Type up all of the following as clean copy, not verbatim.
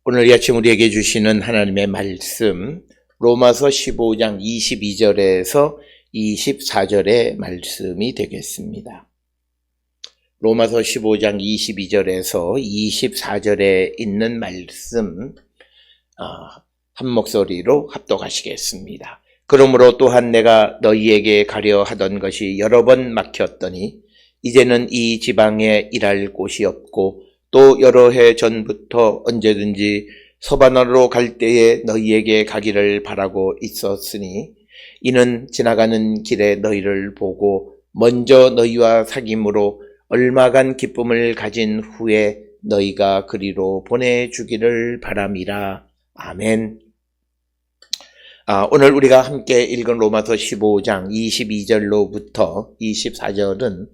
오늘 이 아침 우리에게 주시는 하나님의 말씀, 로마서 15장 22절에서 24절의 말씀이 되겠습니다. 로마서 15장 22절에서 24절에 있는 말씀, 한 목소리로 합독하시겠습니다. 그러므로 또한 내가 너희에게 가려 하던 것이 여러 번 막혔더니 이제는 이 지방에 일할 곳이 없고 또 여러 해 전부터 언제든지 서바나로 갈 때에 너희에게 가기를 바라고 있었으니 이는 지나가는 길에 너희를 보고 먼저 너희와 사귐으로 얼마간 기쁨을 가진 후에 너희가 그리로 보내주기를 바람이라. 아멘. 오늘 우리가 함께 읽은 로마서 15장 22절로부터 24절은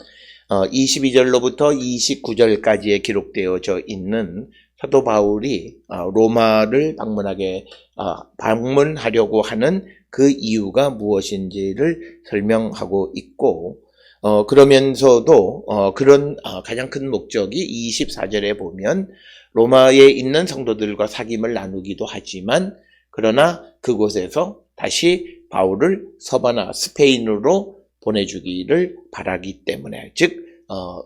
22절로부터 29절까지에 기록되어져 있는 사도 바울이 로마를 방문하려고 하는 그 이유가 무엇인지를 설명하고 있고, 그러면서도 그런 가장 큰 목적이 24절에 보면 로마에 있는 성도들과 사귐을 나누기도 하지만, 그러나 그곳에서 다시 바울을 서바나 스페인으로 보내주기를 바라기 때문에, 즉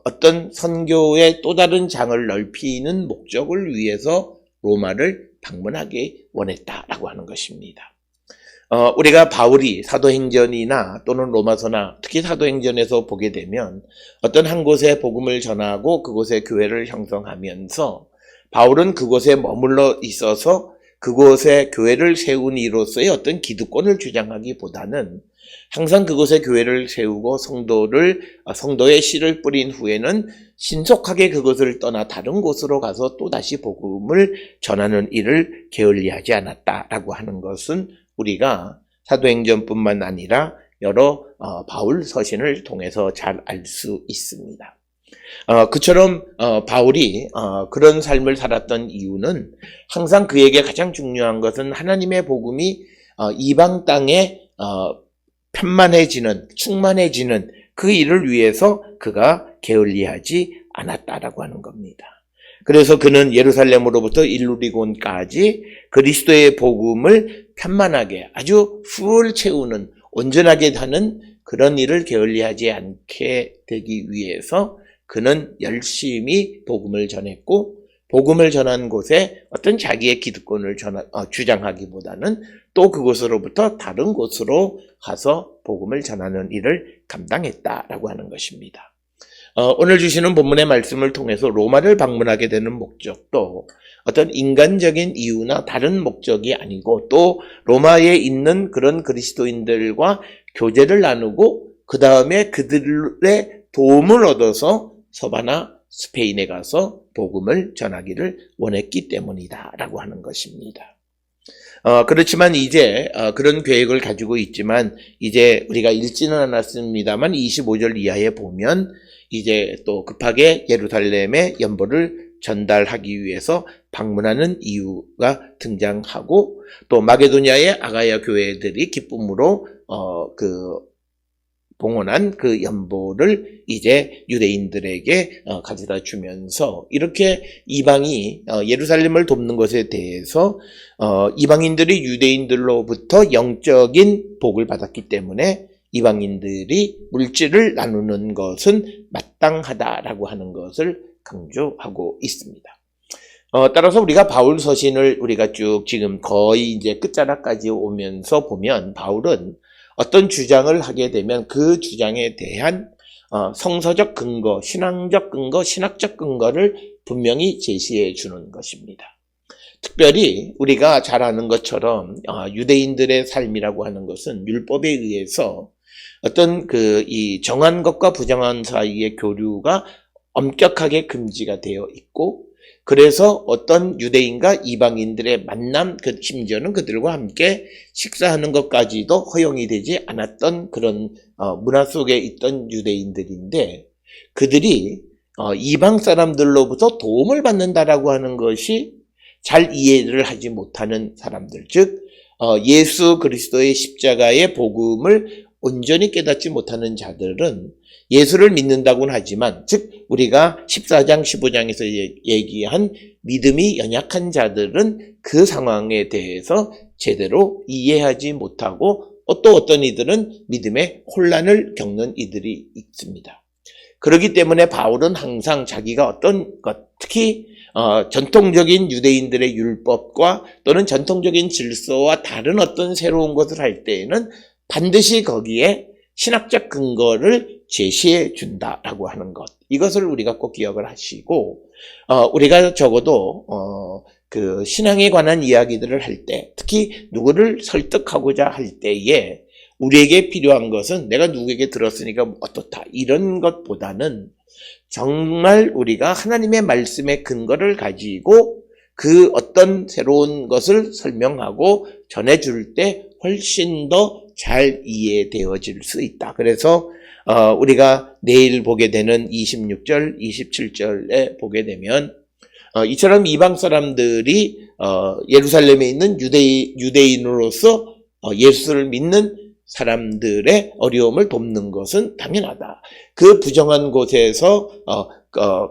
어떤 선교의 또 다른 장을 넓히는 목적을 위해서 로마를 방문하기 원했다라고 하는 것입니다. 우리가 바울이 사도행전이나 또는 로마서나 특히 사도행전에서 보게 되면 어떤 한 곳에 복음을 전하고 그곳에 교회를 형성하면서 바울은 그곳에 머물러 있어서 그곳에 교회를 세운 이로서의 어떤 기득권을 주장하기보다는 항상 그곳에 교회를 세우고 성도의 씨를 뿌린 후에는 신속하게 그것을 떠나 다른 곳으로 가서 또다시 복음을 전하는 일을 게을리하지 않았다라고 하는 것은 우리가 사도행전뿐만 아니라 여러 바울 서신을 통해서 잘 알 수 있습니다. 그처럼 바울이 그런 삶을 살았던 이유는 항상 그에게 가장 중요한 것은 하나님의 복음이 이방 땅에 편만해지는, 충만해지는 그 일을 위해서 그가 게을리하지 않았다라고 하는 겁니다. 그래서 그는 예루살렘으로부터 일루리곤까지 그리스도의 복음을 편만하게 아주 풀 채우는, 온전하게 하는 그런 일을 게을리하지 않게 되기 위해서 그는 열심히 복음을 전했고, 복음을 전한 곳에 어떤 자기의 기득권을 주장하기보다는 또 그곳으로부터 다른 곳으로 가서 복음을 전하는 일을 감당했다라고 하는 것입니다. 오늘 주시는 본문의 말씀을 통해서 로마를 방문하게 되는 목적도 어떤 인간적인 이유나 다른 목적이 아니고, 또 로마에 있는 그런 그리스도인들과 교제를 나누고 그 다음에 그들의 도움을 얻어서 서바나 스페인에 가서 복음을 전하기를 원했기 때문이다라고 하는 것입니다. 그렇지만 이제 그런 계획을 가지고 있지만 이제 우리가 읽지는 않았습니다만 25절 이하에 보면 이제 또 급하게 예루살렘에 연보를 전달하기 위해서 방문하는 이유가 등장하고, 또 마게도냐의 아가야 교회들이 기쁨으로 봉헌한 그 연보를 이제 유대인들에게 가져다 주면서 이렇게 이방이 예루살렘을 돕는 것에 대해서 이방인들이 유대인들로부터 영적인 복을 받았기 때문에 이방인들이 물질을 나누는 것은 마땅하다라고 하는 것을 강조하고 있습니다. 따라서 우리가 바울 서신을 우리가 쭉 지금 거의 이제 끝자락까지 오면서 보면 바울은 어떤 주장을 하게 되면 그 주장에 대한 성서적 근거, 신앙적 근거, 신학적 근거를 분명히 제시해 주는 것입니다. 특별히 우리가 잘 아는 것처럼 유대인들의 삶이라고 하는 것은 율법에 의해서 어떤 이 정한 것과 부정한 사이의 교류가 엄격하게 금지가 되어 있고, 그래서 어떤 유대인과 이방인들의 만남, 심지어는 그들과 함께 식사하는 것까지도 허용이 되지 않았던 그런 문화 속에 있던 유대인들인데, 그들이 이방 사람들로부터 도움을 받는다라고 하는 것이 잘 이해를 하지 못하는 사람들, 즉 예수 그리스도의 십자가의 복음을 온전히 깨닫지 못하는 자들은 예수를 믿는다고는 하지만, 즉 우리가 14장 15장에서 얘기한 믿음이 연약한 자들은 그 상황에 대해서 제대로 이해하지 못하고 또 어떤 이들은 믿음의 혼란을 겪는 이들이 있습니다. 그렇기 때문에 바울은 항상 자기가 어떤 것, 특히 전통적인 유대인들의 율법과 또는 전통적인 질서와 다른 어떤 새로운 것을 할 때에는 반드시 거기에 신학적 근거를 제시해 준다라고 하는 것. 이것을 우리가 꼭 기억을 하시고, 우리가 적어도 그 신앙에 관한 이야기들을 할 때, 특히 누구를 설득하고자 할 때에 우리에게 필요한 것은 내가 누구에게 들었으니까 어떻다, 이런 것보다는 정말 우리가 하나님의 말씀의 근거를 가지고 그 어떤 새로운 것을 설명하고 전해줄 때 훨씬 더 잘 이해되어질 수 있다. 그래서 우리가 내일 보게 되는 26절, 27절에 보게 되면 이처럼 이방 사람들이 예루살렘에 있는 유대인으로서 예수를 믿는 사람들의 어려움을 돕는 것은 당연하다. 그 부정한 곳에서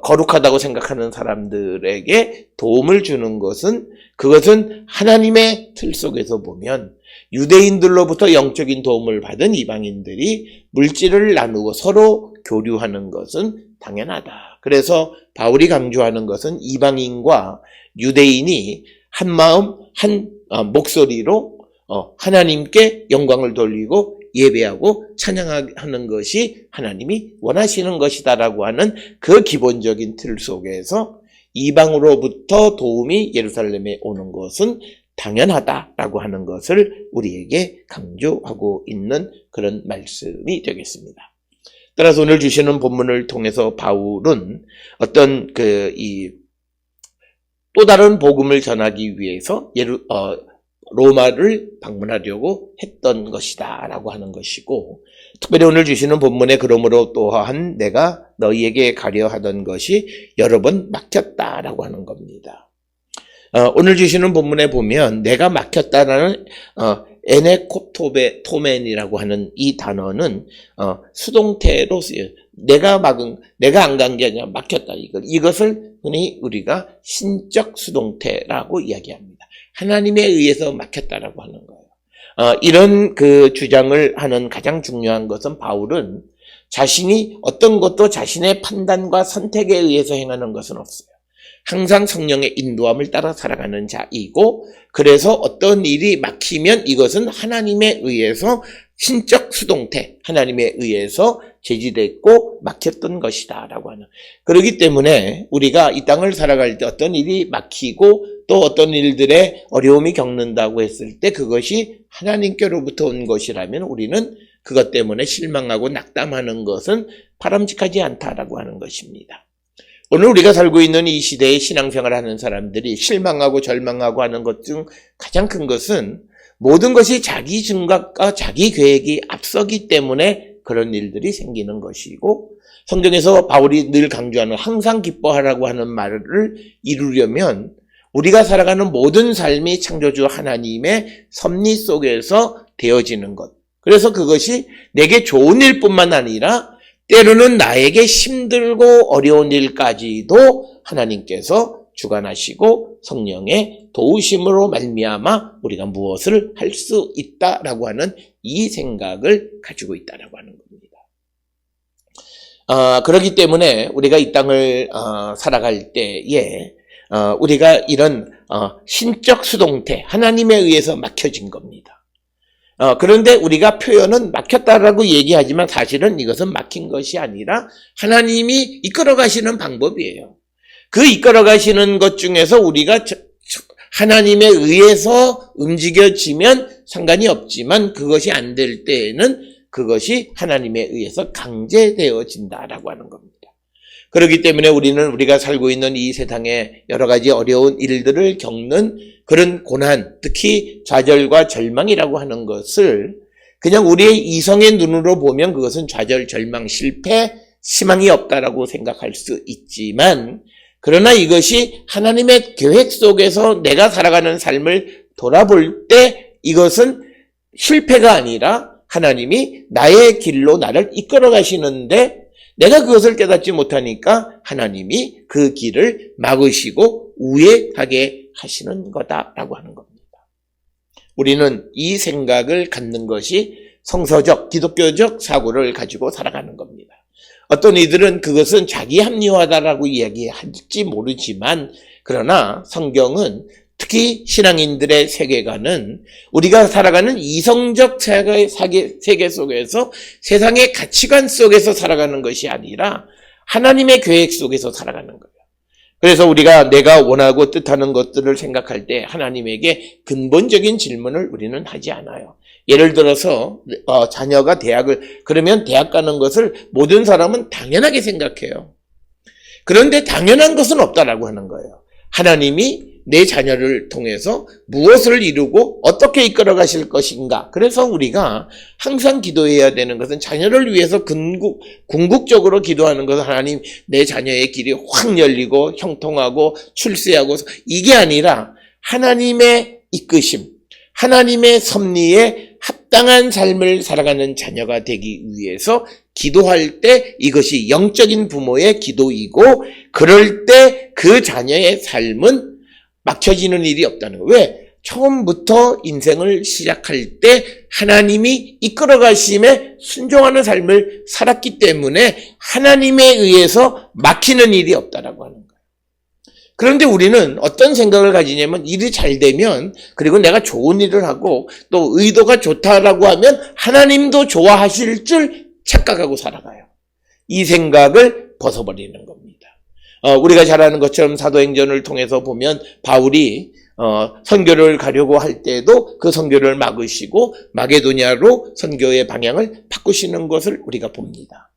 거룩하다고 생각하는 사람들에게 도움을 주는 것은, 그것은 하나님의 틀 속에서 보면 유대인들로부터 영적인 도움을 받은 이방인들이 물질을 나누고 서로 교류하는 것은 당연하다. 그래서 바울이 강조하는 것은 이방인과 유대인이 한 마음, 한 목소리로 하나님께 영광을 돌리고 예배하고 찬양하는 것이 하나님이 원하시는 것이다라고 하는 그 기본적인 틀 속에서 이방으로부터 도움이 예루살렘에 오는 것은 당연하다라고 하는 것을 우리에게 강조하고 있는 그런 말씀이 되겠습니다. 따라서 오늘 주시는 본문을 통해서 바울은 어떤 또 다른 복음을 전하기 위해서 로마를 방문하려고 했던 것이다 라고 하는 것이고, 특별히 오늘 주시는 본문에 그러므로 또한 내가 너희에게 가려 하던 것이 여러 번 막혔다라고 하는 겁니다. 오늘 주시는 본문에 보면 내가 막혔다라는 에네콥토멘이라고 하는 이 단어는 수동태로 쓰여요. 내가 안 간 게 아니라 막혔다. 이것을 흔히 우리가 신적 수동태라고 이야기합니다. 하나님에 의해서 막혔다라고 하는 거예요. 이런 그 주장을 하는 가장 중요한 것은 바울은 자신이 어떤 것도 자신의 판단과 선택에 의해서 행하는 것은 없어요. 항상 성령의 인도함을 따라 살아가는 자이고, 그래서 어떤 일이 막히면 이것은 하나님에 의해서 신적 수동태, 하나님에 의해서 제지됐고 막혔던 것이다 라고 하는. 그렇기 때문에 우리가 이 땅을 살아갈 때 어떤 일이 막히고 또 어떤 일들의 어려움이 겪는다고 했을 때 그것이 하나님께로부터 온 것이라면 우리는 그것 때문에 실망하고 낙담하는 것은 바람직하지 않다라고 하는 것입니다. 오늘 우리가 살고 있는 이 시대에 신앙생활을 하는 사람들이 실망하고 절망하고 하는 것 중 가장 큰 것은 모든 것이 자기 생각과 자기 계획이 앞서기 때문에 그런 일들이 생기는 것이고, 성경에서 바울이 늘 강조하는 항상 기뻐하라고 하는 말을 이루려면 우리가 살아가는 모든 삶이 창조주 하나님의 섭리 속에서 되어지는 것. 그래서 그것이 내게 좋은 일뿐만 아니라 때로는 나에게 힘들고 어려운 일까지도 하나님께서 주관하시고 성령의 도우심으로 말미암아 우리가 무엇을 할 수 있다라고 하는 이 생각을 가지고 있다라고 하는 겁니다. 그렇기 때문에 우리가 이 땅을 살아갈 때에 우리가 이런 신적 수동태, 하나님에 의해서 막혀진 겁니다. 그런데 우리가 표현은 막혔다라고 얘기하지만 사실은 이것은 막힌 것이 아니라 하나님이 이끌어 가시는 방법이에요. 그 이끌어 가시는 것 중에서 우리가 하나님에 의해서 움직여지면 상관이 없지만 그것이 안 될 때에는 그것이 하나님에 의해서 강제되어진다라고 하는 겁니다. 그렇기 때문에 우리가 살고 있는 이 세상에 여러 가지 어려운 일들을 겪는 그런 고난, 특히 좌절과 절망이라고 하는 것을 그냥 우리의 이성의 눈으로 보면 그것은 좌절, 절망, 실패, 희망이 없다라고 생각할 수 있지만, 그러나 이것이 하나님의 계획 속에서 내가 살아가는 삶을 돌아볼 때 이것은 실패가 아니라 하나님이 나의 길로 나를 이끌어 가시는데 내가 그것을 깨닫지 못하니까 하나님이 그 길을 막으시고 우회하게 하시는 거다라고 하는 겁니다. 우리는 이 생각을 갖는 것이 성서적, 기독교적 사고를 가지고 살아가는 겁니다. 어떤 이들은 그것은 자기 합리화다라고 이야기할지 모르지만 그러나 성경은 특히 신앙인들의 세계관은 우리가 살아가는 이성적 세계 속에서 세상의 가치관 속에서 살아가는 것이 아니라 하나님의 계획 속에서 살아가는 거예요. 그래서 우리가 내가 원하고 뜻하는 것들을 생각할 때 하나님에게 근본적인 질문을 우리는 하지 않아요. 예를 들어서 자녀가 그러면 대학 가는 것을 모든 사람은 당연하게 생각해요. 그런데 당연한 것은 없다라고 하는 거예요. 하나님이 내 자녀를 통해서 무엇을 이루고 어떻게 이끌어 가실 것인가. 그래서 우리가 항상 기도해야 되는 것은 자녀를 위해서 궁극적으로 기도하는 것은 하나님 내 자녀의 길이 확 열리고 형통하고 출세하고 이게 아니라 하나님의 이끄심, 하나님의 섭리에 합당한 삶을 살아가는 자녀가 되기 위해서 기도할 때 이것이 영적인 부모의 기도이고 그럴 때 그 자녀의 삶은 막혀지는 일이 없다는 거예요. 왜? 처음부터 인생을 시작할 때 하나님이 이끌어 가심에 순종하는 삶을 살았기 때문에 하나님에 의해서 막히는 일이 없다라고 하는 거예요. 그런데 우리는 어떤 생각을 가지냐면 일이 잘 되면 그리고 내가 좋은 일을 하고 또 의도가 좋다라고 하면 하나님도 좋아하실 줄 착각하고 살아가요. 이 생각을 벗어버리는 겁니다. 우리가 잘 아는 것처럼 사도행전을 통해서 보면 바울이 선교를 가려고 할 때도 그 선교를 막으시고 마게도냐로 선교의 방향을 바꾸시는 것을 우리가 봅니다.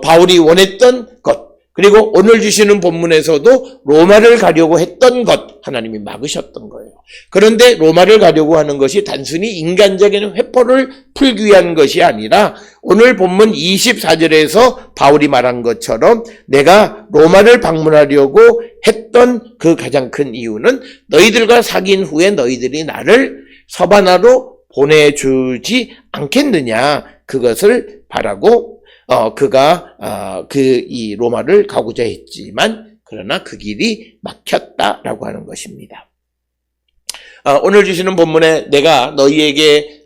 바울이 원했던 것 그리고 오늘 주시는 본문에서도 로마를 가려고 했던 것 하나님이 막으셨던 거예요. 그런데 로마를 가려고 하는 것이 단순히 인간적인 회포를 풀기 위한 것이 아니라 오늘 본문 24절에서 바울이 말한 것처럼 내가 로마를 방문하려고 했던 그 가장 큰 이유는 너희들과 사귄 후에 너희들이 나를 서바나로 보내주지 않겠느냐 그것을 바라고 그가 이 로마를 가고자 했지만 그러나 그 길이 막혔다라고 하는 것입니다. 오늘 주시는 본문에 내가 너희에게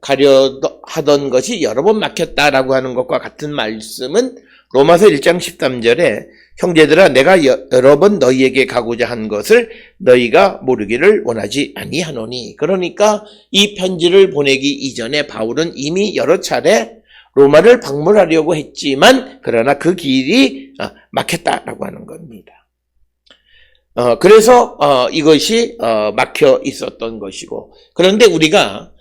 가려 하던 것이 여러 번 막혔다라고 하는 것과 같은 말씀은 로마서 1장 13절에 형제들아 내가 여러 번 너희에게 가고자 한 것을 너희가 모르기를 원하지 아니하노니 그러니까 이 편지를 보내기 이전에 바울은 이미 여러 차례 로마를 방문하려고 했지만 그러나 그 길이 막혔다라고 하는 겁니다. 그래서 이것이 막혀 있었던 것이고 그런데 우리가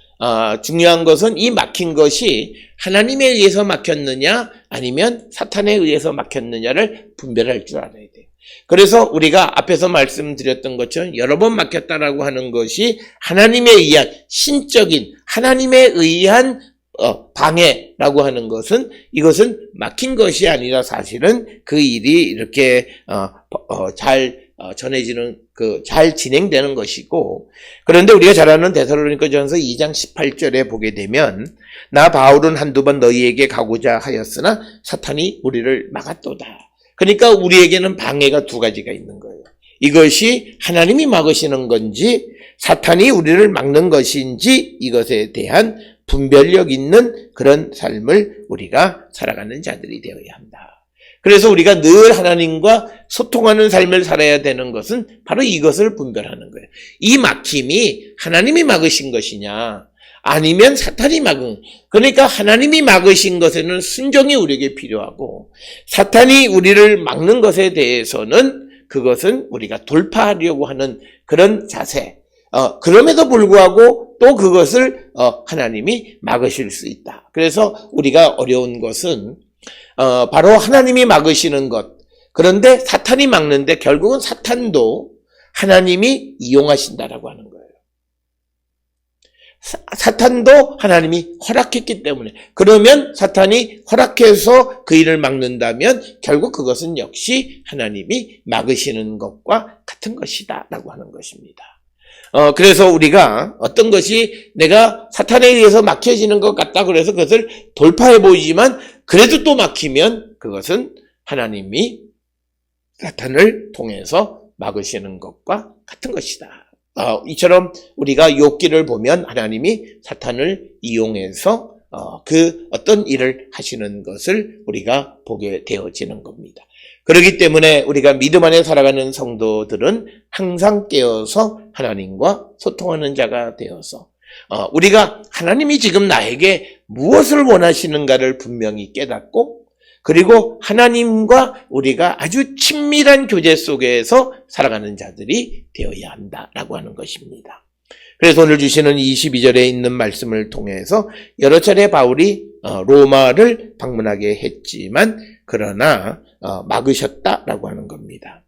중요한 것은 이 막힌 것이 하나님에 의해서 막혔느냐 아니면 사탄에 의해서 막혔느냐를 분별할 줄 알아야 돼요. 그래서 우리가 앞에서 말씀드렸던 것처럼 여러 번 막혔다라고 하는 것이 하나님에 의한 신적인 하나님에 의한 방해라고 하는 것은 이것은 막힌 것이 아니라 사실은 그 일이 이렇게 잘 전해지는 잘 진행되는 것이고 그런데 우리가 잘 아는 데살로니가전서 2장 18절에 보게 되면 나 바울은 한두 번 너희에게 가고자 하였으나 사탄이 우리를 막았도다. 그러니까 우리에게는 방해가 두 가지가 있는 거예요. 이것이 하나님이 막으시는 건지 사탄이 우리를 막는 것인지 이것에 대한 분별력 있는 그런 삶을 우리가 살아가는 자들이 되어야 한다. 그래서 우리가 늘 하나님과 소통하는 삶을 살아야 되는 것은 바로 이것을 분별하는 거예요. 이 막힘이 하나님이 막으신 것이냐 아니면 사탄이 막은 그러니까 하나님이 막으신 것에는 순종이 우리에게 필요하고 사탄이 우리를 막는 것에 대해서는 그것은 우리가 돌파하려고 하는 그런 자세 그럼에도 불구하고 또 그것을 하나님이 막으실 수 있다. 그래서 우리가 어려운 것은 바로 하나님이 막으시는 것 그런데 사탄이 막는데 결국은 사탄도 하나님이 이용하신다라고 하는 거예요. 사탄도 하나님이 허락했기 때문에 그러면 사탄이 허락해서 그 일을 막는다면 결국 그것은 역시 하나님이 막으시는 것과 같은 것이다 라고 하는 것입니다. 그래서 우리가 어떤 것이 내가 사탄에 의해서 막혀지는 것 같다 그래서 그것을 돌파해 보이지만 그래도 또 막히면 그것은 하나님이 사탄을 통해서 막으시는 것과 같은 것이다. 이처럼 우리가 욥기를 보면 하나님이 사탄을 이용해서 그 어떤 일을 하시는 것을 우리가 보게 되어지는 겁니다. 그렇기 때문에 우리가 믿음 안에 살아가는 성도들은 항상 깨어서 하나님과 소통하는 자가 되어서 우리가 하나님이 지금 나에게 무엇을 원하시는가를 분명히 깨닫고 그리고 하나님과 우리가 아주 친밀한 교제 속에서 살아가는 자들이 되어야 한다라고 하는 것입니다. 그래서 오늘 주시는 22절에 있는 말씀을 통해서 여러 차례 바울이 로마를 방문하게 했지만 그러나 막으셨다라고 하는 겁니다.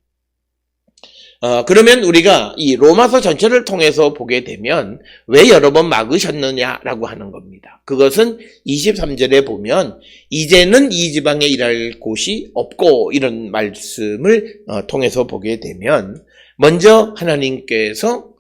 그러면 우리가 이 로마서 전체를 통해서 보게 되면 왜 여러 번 막으셨느냐라고 하는 겁니다. 그것은 23절에 보면 이제는 이 지방에 일할 곳이 없고 이런 말씀을 통해서 보게 되면 먼저 하나님께서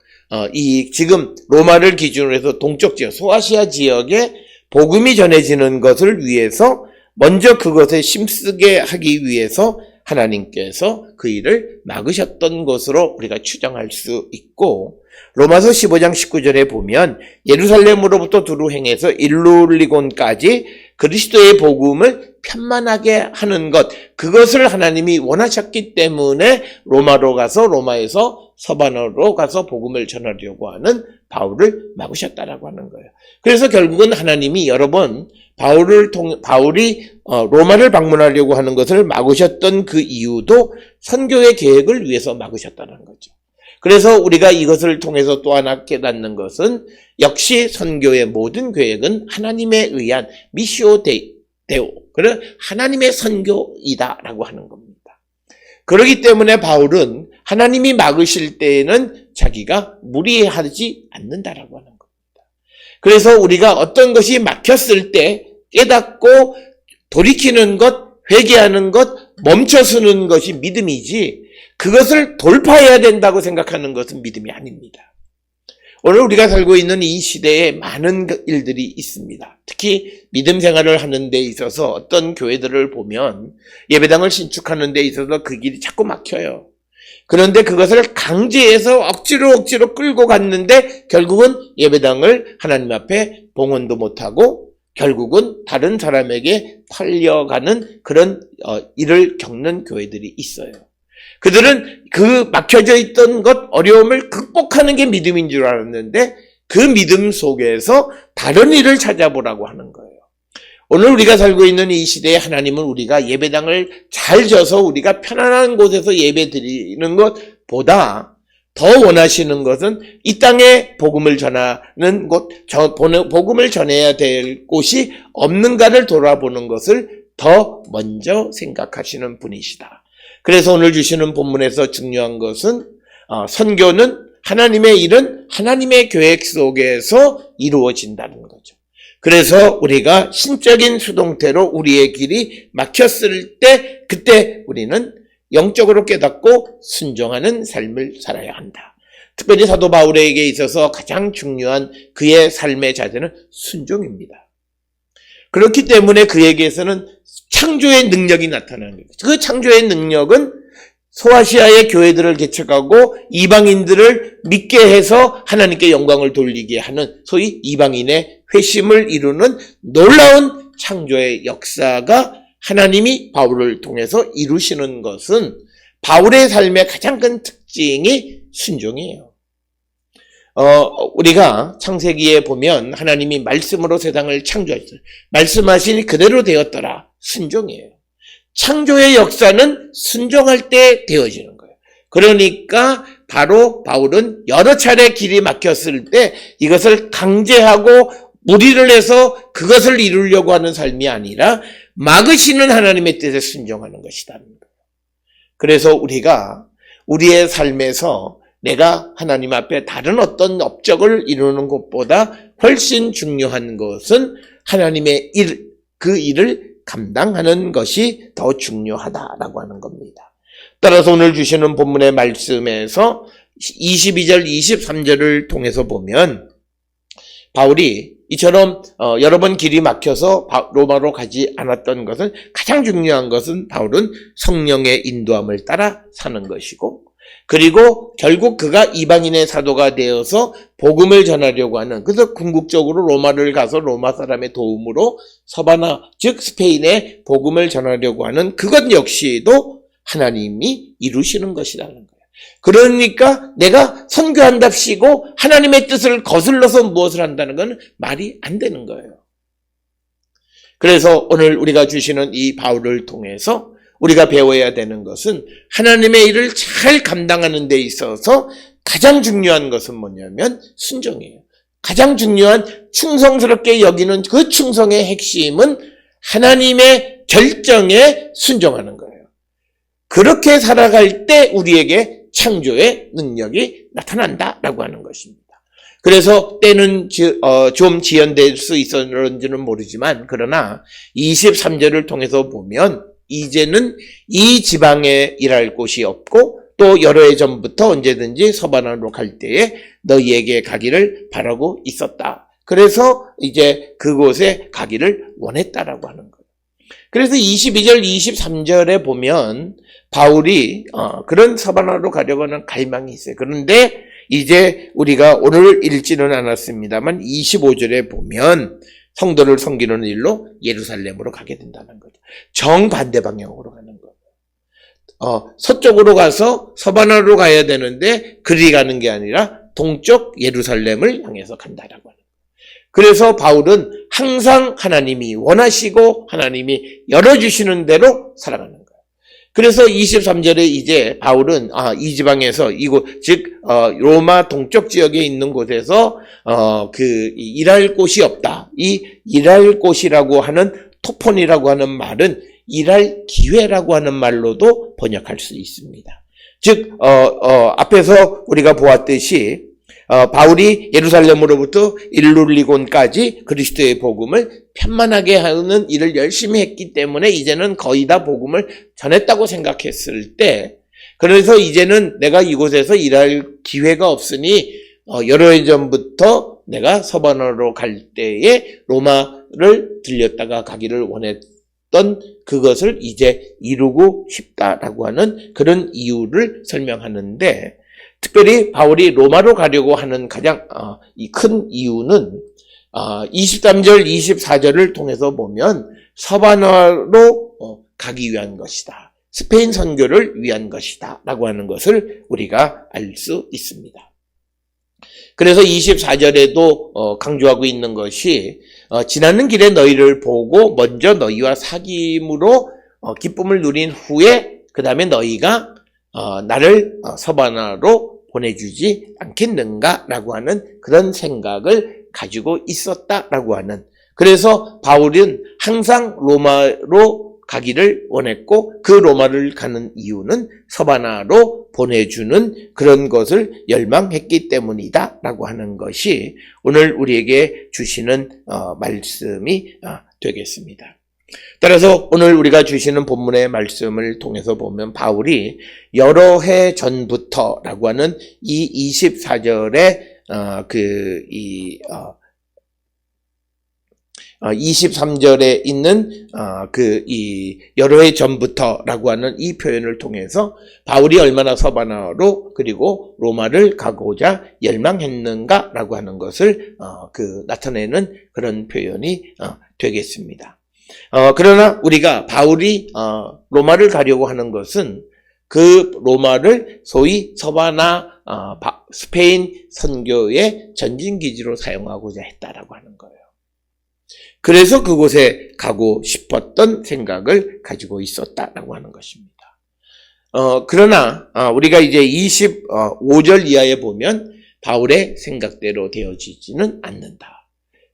이 지금 로마를 기준으로 해서 동쪽 지역, 소아시아 지역에 복음이 전해지는 것을 위해서 먼저 그것에 힘쓰게 하기 위해서 하나님께서 그 일을 막으셨던 것으로 우리가 추정할 수 있고 로마서 15장 19절에 보면 예루살렘으로부터 두루 행해서 일룰리곤까지 그리스도의 복음을 편만하게 하는 것 그것을 하나님이 원하셨기 때문에 로마로 가서 로마에서 서반으로 가서 복음을 전하려고 하는 바울을 막으셨다라고 하는 거예요. 그래서 결국은 하나님이 여러 번 바울이 로마를 방문하려고 하는 것을 막으셨던 그 이유도 선교의 계획을 위해서 막으셨다는 거죠. 그래서 우리가 이것을 통해서 또 하나 깨닫는 것은 역시 선교의 모든 계획은 하나님에 의한 미시오 데오, 그런 하나님의 선교이다라고 하는 겁니다. 그렇기 때문에 바울은 하나님이 막으실 때에는 자기가 무리하지 않는다라고 하는 겁니다. 그래서 우리가 어떤 것이 막혔을 때 깨닫고 돌이키는 것, 회개하는 것, 멈춰서는 것이 믿음이지 그것을 돌파해야 된다고 생각하는 것은 믿음이 아닙니다. 오늘 우리가 살고 있는 이 시대에 많은 일들이 있습니다. 특히 믿음 생활을 하는 데 있어서 어떤 교회들을 보면 예배당을 신축하는 데 있어서 그 길이 자꾸 막혀요. 그런데 그것을 강제해서 억지로 끌고 갔는데 결국은 예배당을 하나님 앞에 봉헌도 못하고 결국은 다른 사람에게 팔려가는 그런 일을 겪는 교회들이 있어요. 그들은 그 막혀져 있던 것, 어려움을 극복하는 게 믿음인 줄 알았는데 그 믿음 속에서 다른 일을 찾아보라고 하는 거예요. 오늘 우리가 살고 있는 이 시대에 하나님은 우리가 예배당을 잘 져서 우리가 편안한 곳에서 예배 드리는 것보다 더 원하시는 것은 이 땅에 복음을 전하는 곳, 복음을 전해야 될 곳이 없는가를 돌아보는 것을 더 먼저 생각하시는 분이시다. 그래서 오늘 주시는 본문에서 중요한 것은 선교는 하나님의 일은 하나님의 계획 속에서 이루어진다는 거죠. 그래서 우리가 신적인 수동태로 우리의 길이 막혔을 때 그때 우리는 영적으로 깨닫고 순종하는 삶을 살아야 한다. 특별히 사도 바울에게 있어서 가장 중요한 그의 삶의 자세는 순종입니다. 그렇기 때문에 그에게서는 창조의 능력이 나타나는 거예요. 그 창조의 능력은 소아시아의 교회들을 개척하고 이방인들을 믿게 해서 하나님께 영광을 돌리게 하는 소위 이방인의 회심을 이루는 놀라운 창조의 역사가 하나님이 바울을 통해서 이루시는 것은 바울의 삶의 가장 큰 특징이 순종이에요. 우리가 창세기에 보면 하나님이 말씀으로 세상을 창조하셨어요. 말씀하시니 그대로 되었더라. 순종이에요. 창조의 역사는 순종할 때 되어지는 거예요. 그러니까 바로 바울은 여러 차례 길이 막혔을 때 이것을 강제하고 무리를 해서 그것을 이루려고 하는 삶이 아니라 막으시는 하나님의 뜻에 순종하는 것이다. 그래서 우리가 우리의 삶에서 내가 하나님 앞에 다른 어떤 업적을 이루는 것보다 훨씬 중요한 것은 하나님의 일, 그 일을 감당하는 것이 더 중요하다라고 하는 겁니다. 따라서 오늘 주시는 본문의 말씀에서 22절, 23절을 통해서 보면 바울이 이처럼 여러 번 길이 막혀서 로마로 가지 않았던 것은, 가장 중요한 것은 바울은 성령의 인도함을 따라 사는 것이고, 그리고 결국 그가 이방인의 사도가 되어서 복음을 전하려고 하는, 그래서 궁극적으로 로마를 가서 로마 사람의 도움으로 서바나, 즉 스페인에 복음을 전하려고 하는 그것 역시도 하나님이 이루시는 것이라는 거예요. 그러니까 내가 선교한답시고 하나님의 뜻을 거슬러서 무엇을 한다는 건 말이 안 되는 거예요. 그래서 오늘 우리가 주시는 이 바울을 통해서 우리가 배워야 되는 것은, 하나님의 일을 잘 감당하는 데 있어서 가장 중요한 것은 뭐냐면 순종이에요. 가장 중요한, 충성스럽게 여기는 그 충성의 핵심은 하나님의 결정에 순종하는 거예요. 그렇게 살아갈 때 우리에게 창조의 능력이 나타난다라고 하는 것입니다. 그래서 때는 좀 지연될 수 있었는지는 모르지만, 그러나 23절을 통해서 보면 이제는 이 지방에 일할 곳이 없고, 또 여러 해 전부터 언제든지 서바나로 갈 때에 너희에게 가기를 바라고 있었다. 그래서 이제 그곳에 가기를 원했다라고 하는 거예요. 그래서 22절, 23절에 보면 바울이 그런 서바나로 가려고 하는 갈망이 있어요. 그런데 이제 우리가 오늘 읽지는 않았습니다만 25절에 보면 성도를 섬기는 일로 예루살렘으로 가게 된다는 거죠. 정반대 방향으로 가는 거예요. 서쪽으로 가서 서바나로 가야 되는데 그리 가는 게 아니라 동쪽 예루살렘을 향해서 간다라고 하는 거예요. 그래서 바울은 항상 하나님이 원하시고 하나님이 열어주시는 대로 살아가는 거예요. 그래서 23절에 이제 바울은 이 지방에서 이곳, 즉 로마 동쪽 지역에 있는 곳에서 일할 곳이 없다. 이 일할 곳이라고 하는 토폰이라고 하는 말은 일할 기회라고 하는 말로도 번역할 수 있습니다. 즉 앞에서 우리가 보았듯이 바울이 예루살렘으로부터 일룰리곤까지 그리스도의 복음을 편만하게 하는 일을 열심히 했기 때문에 이제는 거의 다 복음을 전했다고 생각했을 때, 그래서 이제는 내가 이곳에서 일할 기회가 없으니 여러 해 전부터 내가 서바나로 갈 때에 로마를 들렸다가 가기를 원했던 그것을 이제 이루고 싶다라고 하는 그런 이유를 설명하는데, 특별히 바울이 로마로 가려고 하는 가장 큰 이유는 23절, 24절을 통해서 보면 서바나로 가기 위한 것이다. 스페인 선교를 위한 것이다. 라고 하는 것을 우리가 알 수 있습니다. 그래서 24절에도 강조하고 있는 것이 지나는 길에 너희를 보고 먼저 너희와 사귐으로 기쁨을 누린 후에 그 다음에 너희가 나를 서바나로 보내주지 않겠는가라고 하는 그런 생각을 가지고 있었다라고 하는, 그래서 바울은 항상 로마로 가기를 원했고 그 로마를 가는 이유는 서바나로 보내주는 그런 것을 열망했기 때문이다라고 하는 것이 오늘 우리에게 주시는 말씀이 되겠습니다. 따라서 오늘 우리가 주시는 본문의 말씀을 통해서 보면 바울이 여러 해 전부터라고 하는 이 24절에 23절에 있는 이 여러 해 전부터라고 하는 이 표현을 통해서 바울이 얼마나 서바나로 그리고 로마를 가고자 열망했는가라고 하는 것을 나타내는 그런 표현이 되겠습니다. 그러나 우리가 바울이 로마를 가려고 하는 것은 그 로마를 소위 서바나 스페인 선교의 전진기지로 사용하고자 했다라고 하는 거예요. 그래서 그곳에 가고 싶었던 생각을 가지고 있었다라고 하는 것입니다. 그러나 우리가 이제 25절 이하에 보면 바울의 생각대로 되어지지는 않는다.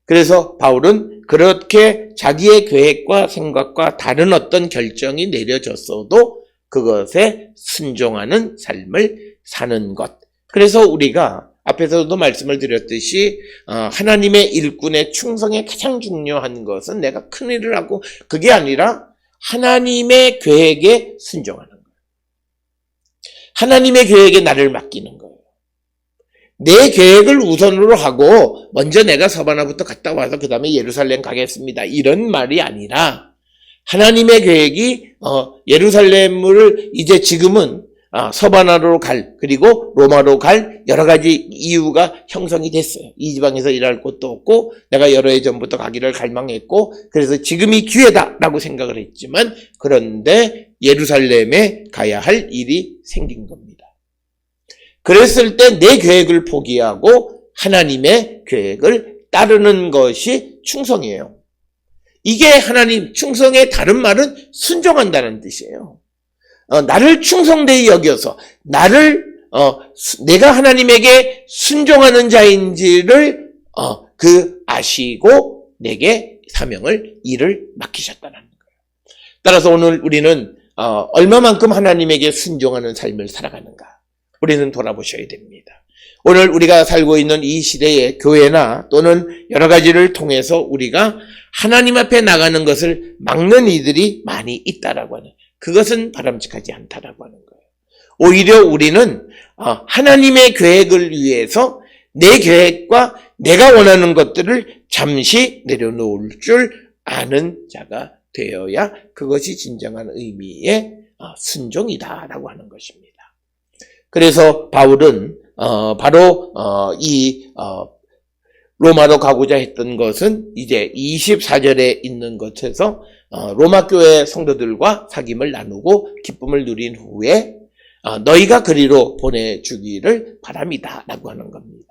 그래서 바울은 그렇게 자기의 계획과 생각과 다른 어떤 결정이 내려졌어도 그것에 순종하는 삶을 사는 것. 그래서 우리가 앞에서도 말씀을 드렸듯이 하나님의 일꾼의 충성에 가장 중요한 것은 내가 큰 일을 하고 그게 아니라 하나님의 계획에 순종하는 거예요. 하나님의 계획에 나를 맡기는 거예요. 내 계획을 우선으로 하고 먼저 내가 서바나부터 갔다 와서 그 다음에 예루살렘 가겠습니다. 이런 말이 아니라 하나님의 계획이 예루살렘을 이제 지금은 서바나로 갈 그리고 로마로 갈 여러 가지 이유가 형성이 됐어요. 이 지방에서 일할 곳도 없고 내가 여러 해 전부터 가기를 갈망했고 그래서 지금이 기회다라고 생각을 했지만 그런데 예루살렘에 가야 할 일이 생긴 겁니다. 그랬을 때 내 계획을 포기하고 하나님의 계획을 따르는 것이 충성이에요. 이게 하나님 충성의 다른 말은 순종한다는 뜻이에요. 나를 충성되이 여겨서 내가 하나님에게 순종하는 자인지를 아시고 내게 일을 맡기셨다는 거예요. 따라서 오늘 우리는 얼마만큼 하나님에게 순종하는 삶을 살아가는가 우리는 돌아보셔야 됩니다. 오늘 우리가 살고 있는 이 시대의 교회나 또는 여러 가지를 통해서 우리가 하나님 앞에 나가는 것을 막는 이들이 많이 있다라고 하는 그것은 바람직하지 않다라고 하는 거예요. 오히려 우리는 하나님의 계획을 위해서 내 계획과 내가 원하는 것들을 잠시 내려놓을 줄 아는 자가 되어야 그것이 진정한 의미의 순종이다라고 하는 것입니다. 그래서 바울은 바로 로마로 가고자 했던 것은 이제 24절에 있는 것에서 로마 교회 성도들과 사귐을 나누고 기쁨을 누린 후에 너희가 그리로 보내주기를 바랍니다 라고 하는 겁니다.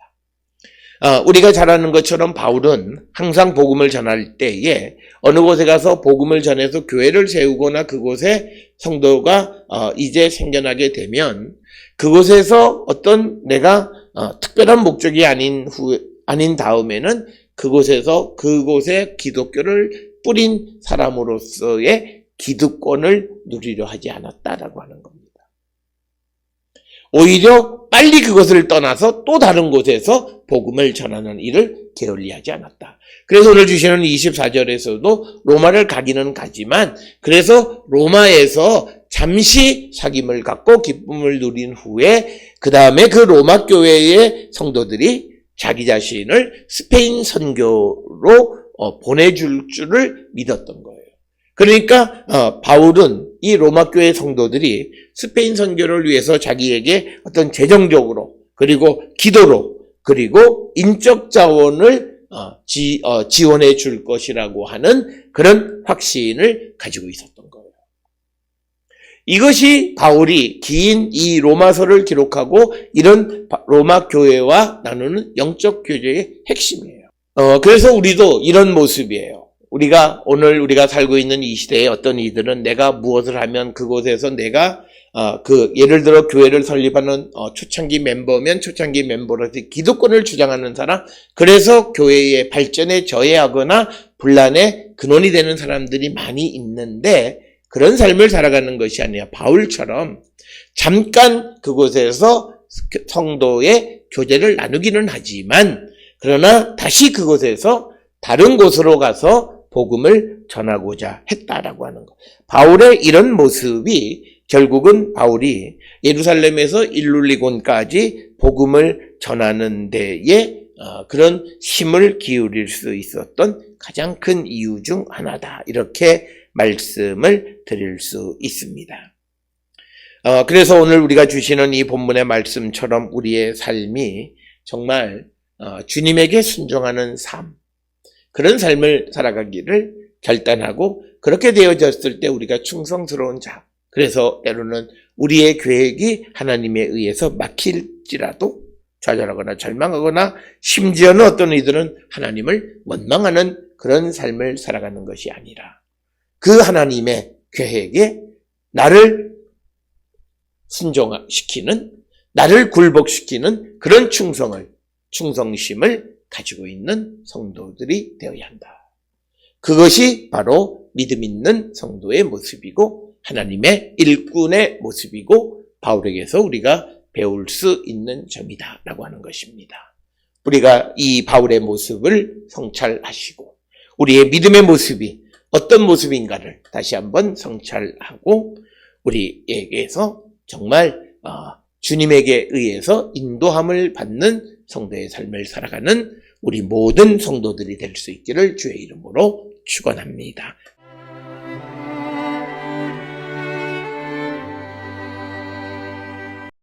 우리가 잘 아는 것처럼 바울은 항상 복음을 전할 때에 어느 곳에 가서 복음을 전해서 교회를 세우거나 그곳에 성도가 이제 생겨나게 되면 그곳에서 어떤 내가 특별한 목적이 아닌 다음에는 그곳에 기독교를 뿌린 사람으로서의 기득권을 누리려 하지 않았다라고 하는 겁니다. 오히려 빨리 그것을 떠나서 또 다른 곳에서 복음을 전하는 일을 게을리하지 않았다. 그래서 오늘 주시는 24절에서도 로마를 가기는 가지만 그래서 로마에서 잠시 사귐을 갖고 기쁨을 누린 후에 그 다음에 그 로마 교회의 성도들이 자기 자신을 스페인 선교로 보내줄 줄을 믿었던 거예요. 그러니까 바울은 이 로마 교회 성도들이 스페인 선교를 위해서 자기에게 어떤 재정적으로 그리고 기도로 그리고 인적 자원을 지원해 줄 것이라고 하는 그런 확신을 가지고 있었던 거예요. 이것이 바울이 긴 이 로마서를 기록하고 이런 로마 교회와 나누는 영적 교제의 핵심이에요. 그래서 우리도 이런 모습이에요. 오늘 우리가 살고 있는 이 시대에 어떤 이들은 내가 무엇을 하면 그곳에서 내가 예를 들어 교회를 설립하는 초창기 멤버면 초창기 멤버로서 기득권을 주장하는 사람, 그래서 교회의 발전에 저해하거나 분란의 근원이 되는 사람들이 많이 있는데 그런 삶을 살아가는 것이 아니라 바울처럼 잠깐 그곳에서 성도의 교제를 나누기는 하지만 그러나 다시 그곳에서 다른 곳으로 가서 복음을 전하고자 했다라고 하는 것. 바울의 이런 모습이 결국은 바울이 예루살렘에서 일룰리곤까지 복음을 전하는 데에 그런 힘을 기울일 수 있었던 가장 큰 이유 중 하나다. 이렇게 말씀을 드릴 수 있습니다. 그래서 오늘 우리가 주시는 이 본문의 말씀처럼 우리의 삶이 정말 주님에게 순종하는 삶, 그런 삶을 살아가기를 결단하고 그렇게 되어졌을 때 우리가 충성스러운 자, 그래서 때로는 우리의 계획이 하나님에 의해서 막힐지라도 좌절하거나 절망하거나 심지어는 어떤 이들은 하나님을 원망하는 그런 삶을 살아가는 것이 아니라 그 하나님의 계획에 나를 순종시키는, 나를 굴복시키는 그런 충성심을 가지고 있는 성도들이 되어야 한다. 그것이 바로 믿음 있는 성도의 모습이고 하나님의 일꾼의 모습이고 바울에게서 우리가 배울 수 있는 점이다 라고 하는 것입니다. 우리가 이 바울의 모습을 성찰하시고 우리의 믿음의 모습이 어떤 모습인가를 다시 한번 성찰하고 우리에게서 정말 주님에게 의해서 인도함을 받는 성도의 삶을 살아가는 우리 모든 성도들이 될 수 있기를 주의 이름으로 축원합니다.